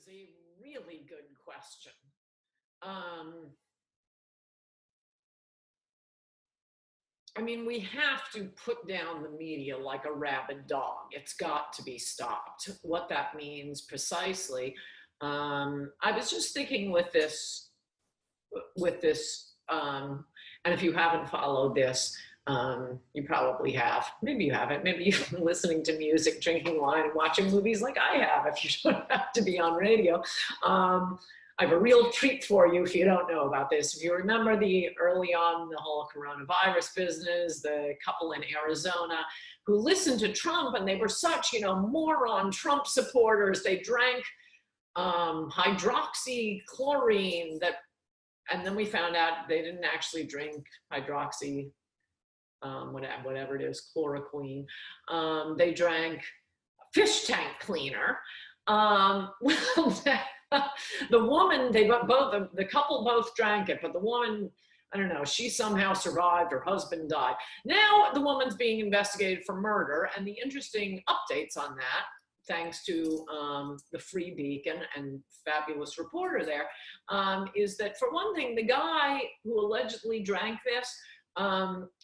is a really good question. I mean, we have to put down the media like a rabid dog. It's got to be stopped. What that means precisely. I was just thinking with this, and if you haven't followed this, you probably have. Maybe you haven't. Maybe you've been listening to music, drinking wine, and watching movies like I have, if you don't have to be on radio. I have a real treat for you if you don't know about this. If you remember early on the whole coronavirus business, the couple in Arizona who listened to Trump, and they were such, moron Trump supporters. They drank hydroxychloroquine and then we found out they didn't actually drink hydroxy, whatever it is, chloroquine. They drank fish tank cleaner. The woman, the couple both drank it, but the woman, I don't know, she somehow survived, her husband died. Now the woman's being investigated for murder, and the interesting updates on that, thanks to the Free Beacon and fabulous reporter there, is that for one thing, the guy who allegedly drank this,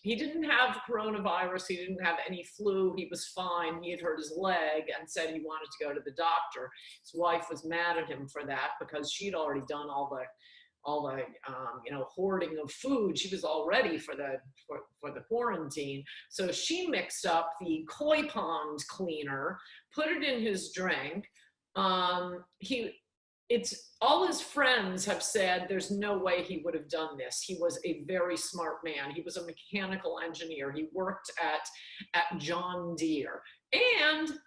he didn't have coronavirus, he didn't have any flu, he was fine, he had hurt his leg and said he wanted to go to the doctor. His wife was mad at him for that because she'd already done all the hoarding of food. She was all ready for the quarantine. So she mixed up the koi pond cleaner, put it in his drink. All his friends have said there's no way he would have done this. He was a very smart man. He was a mechanical engineer. He worked at John Deere. And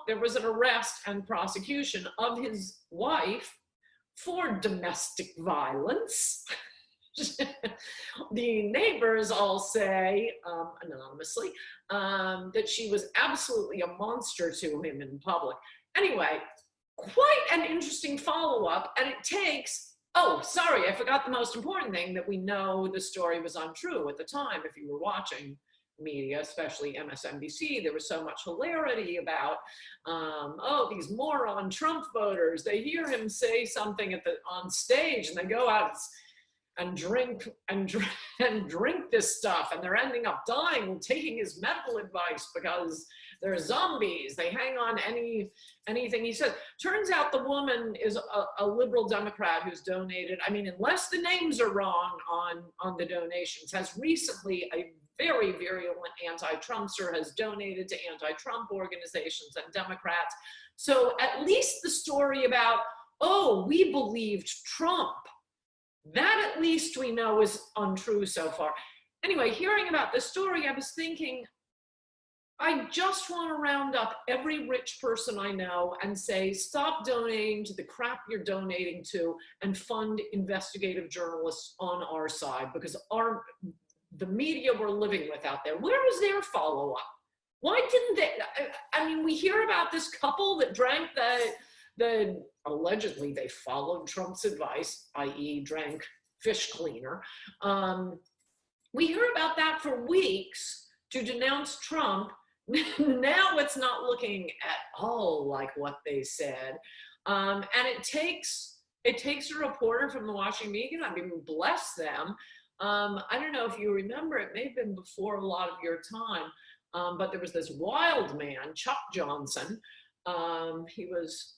there was an arrest and prosecution of his wife for domestic violence. The neighbors all say, anonymously, that she was absolutely a monster to him in public. Anyway, quite an interesting follow-up, and it takes, sorry, I forgot the most important thing, that we know the story was untrue at the time. If you were watching media, especially MSNBC, there was so much hilarity about, these moron Trump voters, they hear him say something on stage and they go out and drink this stuff, and they're ending up dying and taking his medical advice because they're zombies. They hang on anything he says. Turns out the woman is a liberal Democrat who's donated, I mean, unless the names are wrong on the donations, has recently, a very virulent anti-Trumpster, has donated to anti-Trump organizations and Democrats. So at least the story about, we believed Trump, that at least we know is untrue so far. Anyway, hearing about this story, I was thinking, I just want to round up every rich person I know and say, stop donating to the crap you're donating to and fund investigative journalists on our side, because the media we're living with out there, where is their follow-up? Why didn't they? I mean, we hear about this couple that drank allegedly they followed Trump's advice, i.e. drank fish cleaner. We hear about that for weeks to denounce Trump. Now it's not looking at all like what they said. And it takes a reporter from the Washington Beacon, I mean, bless them. I don't know if you remember, it may have been before a lot of your time, but there was this wild man, Chuck Johnson. He was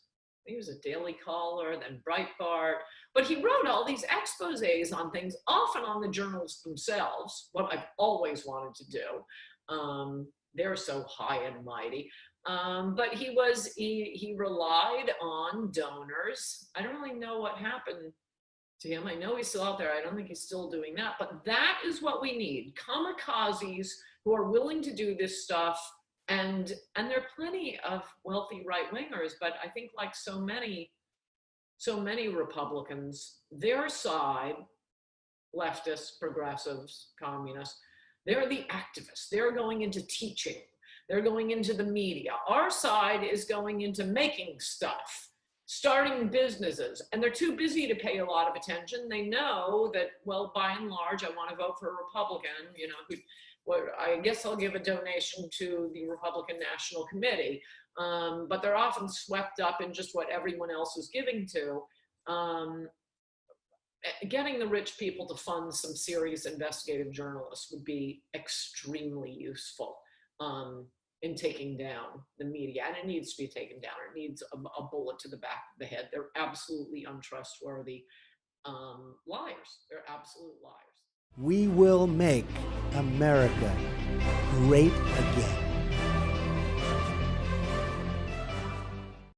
a Daily Caller, then Breitbart, but he wrote all these exposés on things, often on the journalists themselves, what I've always wanted to do. They're so high and mighty. But he relied on donors. I don't really know what happened to him. I know he's still out there. I don't think he's still doing that, but that is what we need. Kamikazes who are willing to do this stuff. And there are plenty of wealthy right-wingers, but I think like so many Republicans, their side, leftists, progressives, communists, they're the activists. They're going into teaching. They're going into the media. Our side is going into making stuff, starting businesses, and they're too busy to pay a lot of attention. They know that, well, by and large, I want to vote for a Republican, I guess I'll give a donation to the Republican National Committee. but they're often swept up in just what everyone else is giving to. Getting the rich people to fund some serious investigative journalists would be extremely useful in taking down the media, and it needs to be taken down. It needs a bullet to the back of the head. They're absolutely untrustworthy liars. They're absolute liars. We will make America great again.